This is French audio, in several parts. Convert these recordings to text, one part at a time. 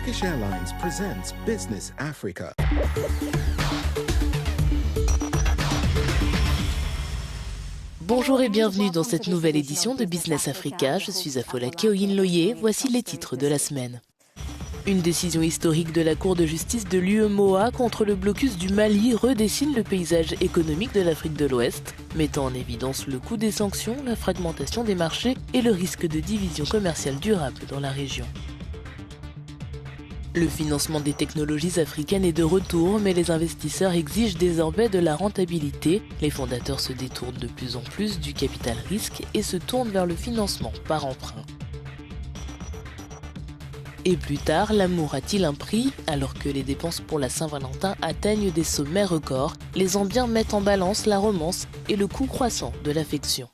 Turkish Airlines presents Business Africa. Bonjour et bienvenue dans cette nouvelle édition de Business Africa. Je suis Afolake Oyinloye. Voici les titres de la semaine. Une décision historique de la Cour de justice de l'UEMOA contre le blocus du Mali redessine le paysage économique de l'Afrique de l'Ouest, mettant en évidence le coût des sanctions, la fragmentation des marchés et le risque de division commerciale durable dans la région. Le financement des technologies africaines est de retour, mais les investisseurs exigent désormais de la rentabilité. Les fondateurs se détournent de plus en plus du capital risque et se tournent vers le financement par emprunt. Et plus tard, l'amour a-t-il un prix? Alors que les dépenses pour la Saint-Valentin atteignent des sommets records, les Zambiens mettent en balance la romance et le coût croissant de l'affection.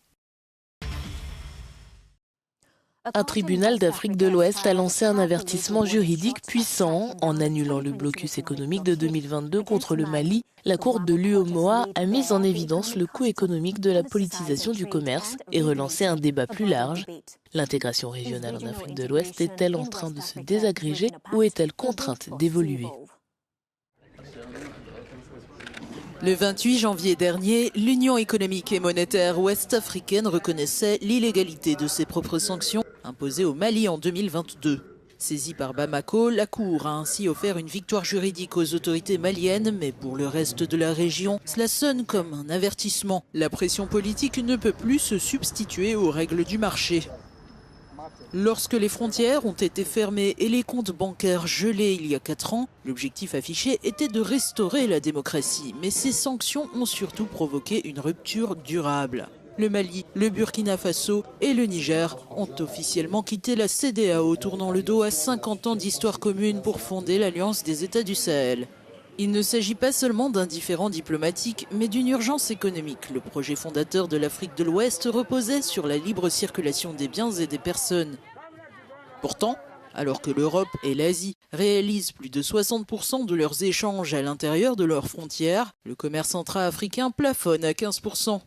Un tribunal d'Afrique de l'Ouest a lancé un avertissement juridique puissant. En annulant le blocus économique de 2022 contre le Mali, la Cour de l'UEMOA a mis en évidence le coût économique de la politisation du commerce et relancé un débat plus large. L'intégration régionale en Afrique de l'Ouest est-elle en train de se désagréger ou est-elle contrainte d'évoluer? Le 28 janvier dernier, l'Union économique et monétaire ouest-africaine reconnaissait l'illégalité de ses propres sanctions imposées au Mali en 2022. Saisie par Bamako, la Cour a ainsi offert une victoire juridique aux autorités maliennes, mais pour le reste de la région, cela sonne comme un avertissement. La pression politique ne peut plus se substituer aux règles du marché. Lorsque les frontières ont été fermées et les comptes bancaires gelés il y a 4 ans, l'objectif affiché était de restaurer la démocratie. Mais ces sanctions ont surtout provoqué une rupture durable. Le Mali, le Burkina Faso et le Niger ont officiellement quitté la CEDEAO, tournant le dos à 50 ans d'histoire commune pour fonder l'Alliance des États du Sahel. Il ne s'agit pas seulement d'un différend diplomatique, mais d'une urgence économique. Le projet fondateur de l'Afrique de l'Ouest reposait sur la libre circulation des biens et des personnes. Pourtant, alors que l'Europe et l'Asie réalisent plus de 60% de leurs échanges à l'intérieur de leurs frontières, le commerce intra-africain plafonne à 15%.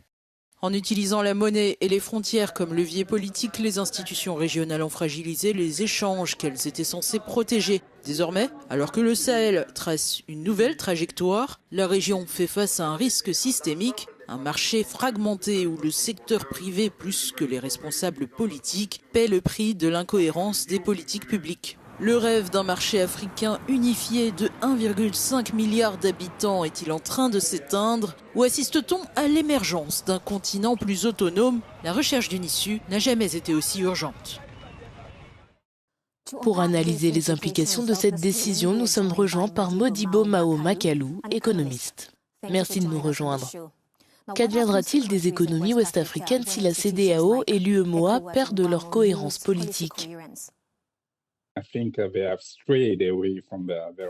En utilisant la monnaie et les frontières comme levier politique, les institutions régionales ont fragilisé les échanges qu'elles étaient censées protéger. Désormais, alors que le Sahel trace une nouvelle trajectoire, la région fait face à un risque systémique, un marché fragmenté où le secteur privé plus que les responsables politiques paie le prix de l'incohérence des politiques publiques. Le rêve d'un marché africain unifié de 1,5 milliard d'habitants est-il en train de s'éteindre? Ou assiste-t-on à l'émergence d'un continent plus autonome? La recherche d'une issue n'a jamais été aussi urgente. Pour analyser les implications de cette décision, nous sommes rejoints par Modibo Mao Makalou, économiste. Merci de nous rejoindre. Qu'adviendra-t-il des économies ouest-africaines si la CEDEAO et l'UEMOA perdent leur cohérence politique?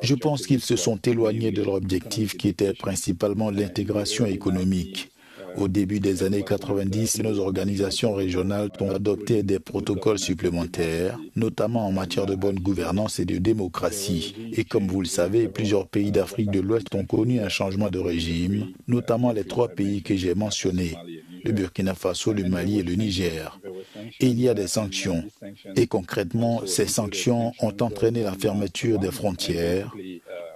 Je pense qu'ils se sont éloignés de leur objectif qui était principalement l'intégration économique. Au début des années 90, nos organisations régionales ont adopté des protocoles supplémentaires, notamment en matière de bonne gouvernance et de démocratie. Et comme vous le savez, plusieurs pays d'Afrique de l'Ouest ont connu un changement de régime, notamment les 3 pays que j'ai mentionnés, le Burkina Faso, le Mali et le Niger. Et il y a des sanctions. Et concrètement, ces sanctions ont entraîné la fermeture des frontières.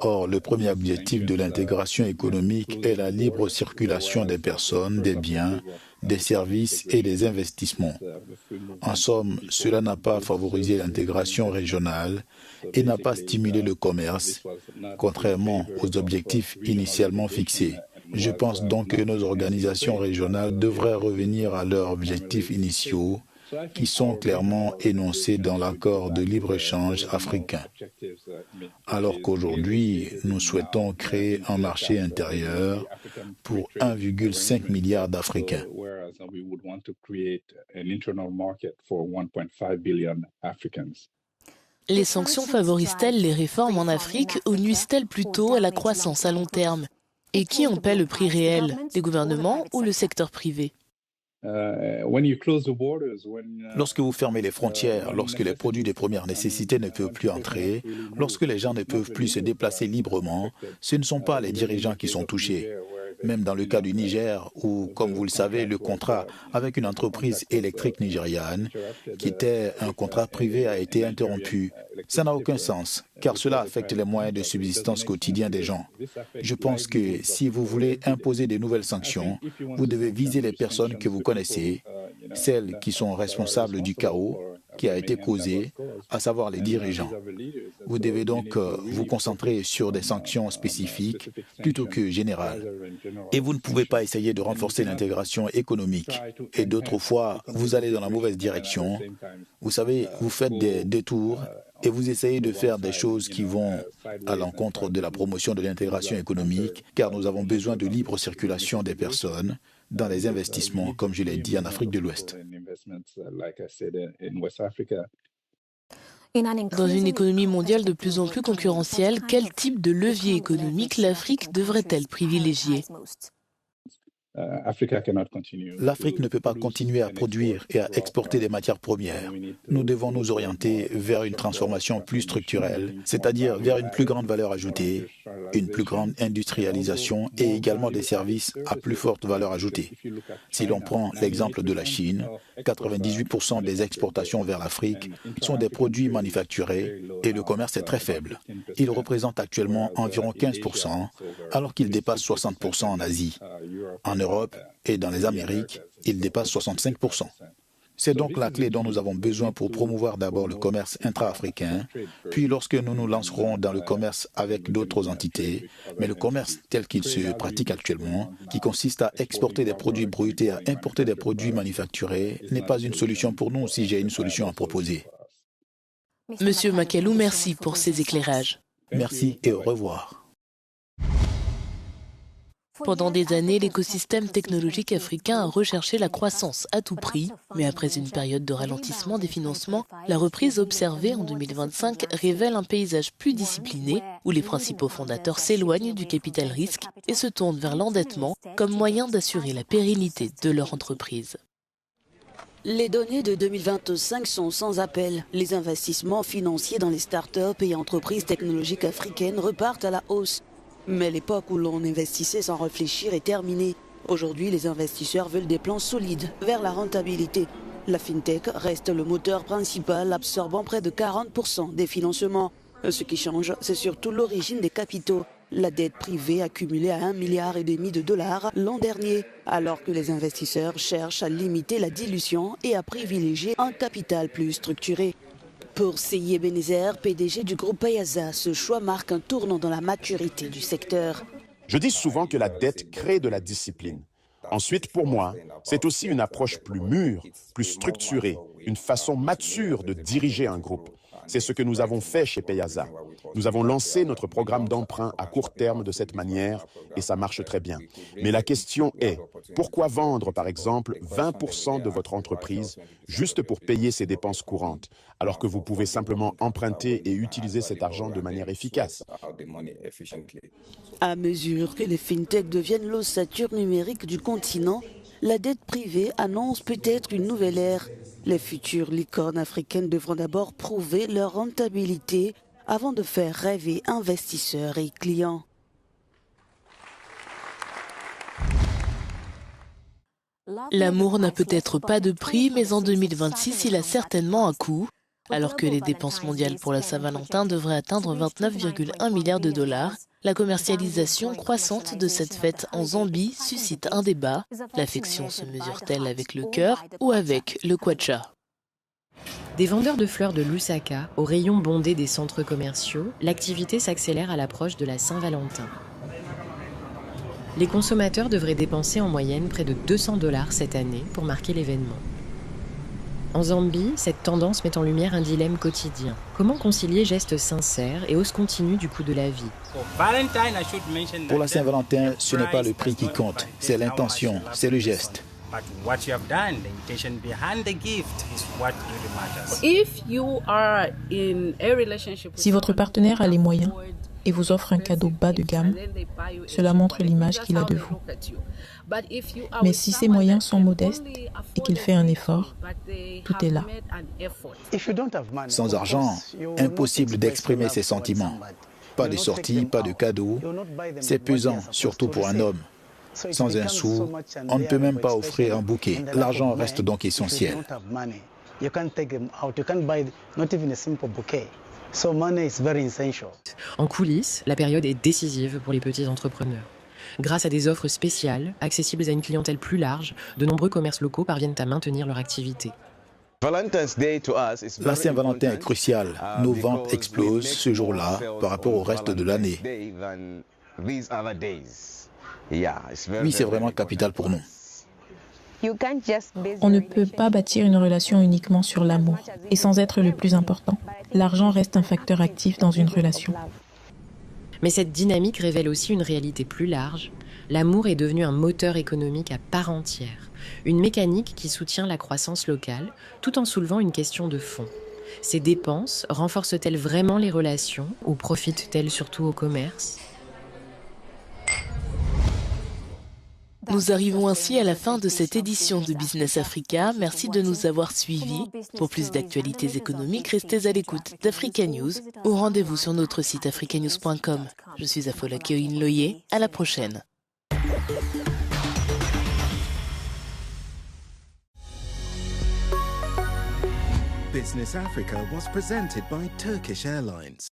Or, le premier objectif de l'intégration économique est la libre circulation des personnes, des biens, des services et des investissements. En somme, cela n'a pas favorisé l'intégration régionale et n'a pas stimulé le commerce, contrairement aux objectifs initialement fixés. Je pense donc que nos organisations régionales devraient revenir à leurs objectifs initiaux, qui sont clairement énoncés dans l'accord de libre-échange africain. Alors qu'aujourd'hui, nous souhaitons créer un marché intérieur pour 1,5 milliard d'Africains. Les sanctions favorisent-elles les réformes en Afrique ou nuisent-elles plutôt à la croissance à long terme? Et qui en paie le prix réel, les gouvernements ou le secteur privé? Lorsque vous fermez les frontières, lorsque les produits de première nécessité ne peuvent plus entrer, lorsque les gens ne peuvent plus se déplacer librement, ce ne sont pas les dirigeants qui sont touchés. Même dans le cas du Niger, où, comme vous le savez, le contrat avec une entreprise électrique nigériane, qui était un contrat privé, a été interrompu. Ça n'a aucun sens, car cela affecte les moyens de subsistance quotidiens des gens. Je pense que si vous voulez imposer de nouvelles sanctions, vous devez viser les personnes que vous connaissez, celles qui sont responsables du chaos qui a été causé, à savoir les dirigeants. Vous devez donc vous concentrer sur des sanctions spécifiques plutôt que générales. Et vous ne pouvez pas essayer de renforcer l'intégration économique. Et d'autres fois, vous allez dans la mauvaise direction. Vous savez, vous faites des détours et vous essayez de faire des choses qui vont à l'encontre de la promotion de l'intégration économique, car nous avons besoin de libre circulation des personnes dans les investissements, comme je l'ai dit, en Afrique de l'Ouest. Dans une économie mondiale de plus en plus concurrentielle, quel type de levier économique l'Afrique devrait-elle privilégier ? L'Afrique ne peut pas continuer à produire et à exporter des matières premières. Nous devons nous orienter vers une transformation plus structurelle, c'est-à-dire vers une plus grande valeur ajoutée, une plus grande industrialisation et également des services à plus forte valeur ajoutée. Si l'on prend l'exemple de la Chine, 98% des exportations vers l'Afrique sont des produits manufacturés et le commerce est très faible. Il représente actuellement environ 15%, alors qu'il dépasse 60% en Asie. En Europe et dans les Amériques, il dépasse 65%. C'est donc la clé dont nous avons besoin pour promouvoir d'abord le commerce intra-africain, puis lorsque nous nous lancerons dans le commerce avec d'autres entités, mais le commerce tel qu'il se pratique actuellement, qui consiste à exporter des produits bruts et à importer des produits manufacturés, n'est pas une solution pour nous si j'ai une solution à proposer. Monsieur Makelou, merci pour ces éclairages. Merci et au revoir. Pendant des années, l'écosystème technologique africain a recherché la croissance à tout prix, mais après une période de ralentissement des financements, la reprise observée en 2025 révèle un paysage plus discipliné où les principaux fondateurs s'éloignent du capital risque et se tournent vers l'endettement comme moyen d'assurer la pérennité de leur entreprise. Les données de 2025 sont sans appel. Les investissements financiers dans les start-up et entreprises technologiques africaines repartent à la hausse. Mais l'époque où l'on investissait sans réfléchir est terminée. Aujourd'hui, les investisseurs veulent des plans solides vers la rentabilité. La FinTech reste le moteur principal, absorbant près de 40% des financements. Ce qui change, c'est surtout l'origine des capitaux. La dette privée accumulée à 1,5 milliard de dollars l'an dernier, alors que les investisseurs cherchent à limiter la dilution et à privilégier un capital plus structuré. Pour Seyé Ebenezer, PDG du groupe Payasa, ce choix marque un tournant dans la maturité du secteur. Je dis souvent que la dette crée de la discipline. Ensuite, pour moi, c'est aussi une approche plus mûre, plus structurée, une façon mature de diriger un groupe. C'est ce que nous avons fait chez Payasa. Nous avons lancé notre programme d'emprunt à court terme de cette manière et ça marche très bien. Mais la question est, pourquoi vendre par exemple 20% de votre entreprise juste pour payer ses dépenses courantes, alors que vous pouvez simplement emprunter et utiliser cet argent de manière efficace? À mesure que les fintechs deviennent l'ossature numérique du continent, la dette privée annonce peut-être une nouvelle ère. Les futures licornes africaines devront d'abord prouver leur rentabilité avant de faire rêver investisseurs et clients. L'amour n'a peut-être pas de prix, mais en 2026, il a certainement un coût. Alors que les dépenses mondiales pour la Saint-Valentin devraient atteindre 29,1 milliards de dollars, la commercialisation croissante de cette fête en Zambie suscite un débat. L'affection se mesure-t-elle avec le cœur ou avec le kwacha? Des vendeurs de fleurs de Lusaka aux rayons bondés des centres commerciaux, l'activité s'accélère à l'approche de la Saint-Valentin. Les consommateurs devraient dépenser en moyenne près de 200 $ cette année pour marquer l'événement. En Zambie, cette tendance met en lumière un dilemme quotidien. Comment concilier gestes sincères et hausse continue du coût de la vie? Pour la Saint-Valentin, ce n'est pas le prix qui compte, c'est l'intention, c'est le geste. Si votre partenaire a les moyens et vous offre un cadeau bas de gamme, cela montre l'image qu'il a de vous. Mais si ses moyens sont modestes et qu'il fait un effort, tout est là. Sans argent, impossible d'exprimer ses sentiments. Pas de sortie, pas de cadeau. C'est pesant, surtout pour un homme. Sans un sou, on ne peut même pas offrir un bouquet. L'argent reste donc essentiel. En coulisses, la période est décisive pour les petits entrepreneurs. Grâce à des offres spéciales, accessibles à une clientèle plus large, de nombreux commerces locaux parviennent à maintenir leur activité. La Saint-Valentin est cruciale. Nos ventes explosent ce jour-là par rapport au reste de l'année. Oui, c'est vraiment capital pour nous. On ne peut pas bâtir une relation uniquement sur l'amour, et sans être le plus important. L'argent reste un facteur actif dans une relation. Mais cette dynamique révèle aussi une réalité plus large. L'amour est devenu un moteur économique à part entière, une mécanique qui soutient la croissance locale, tout en soulevant une question de fond. Ces dépenses renforcent-elles vraiment les relations ou profitent-elles surtout au commerce ? Nous arrivons ainsi à la fin de cette édition de Business Africa. Merci de nous avoir suivis. Pour plus d'actualités économiques, restez à l'écoute d'Africa News ou rendez-vous sur notre site africanews.com. Je suis Afola Keoin-Loye. À la prochaine. Business Africa was presented by Turkish Airlines.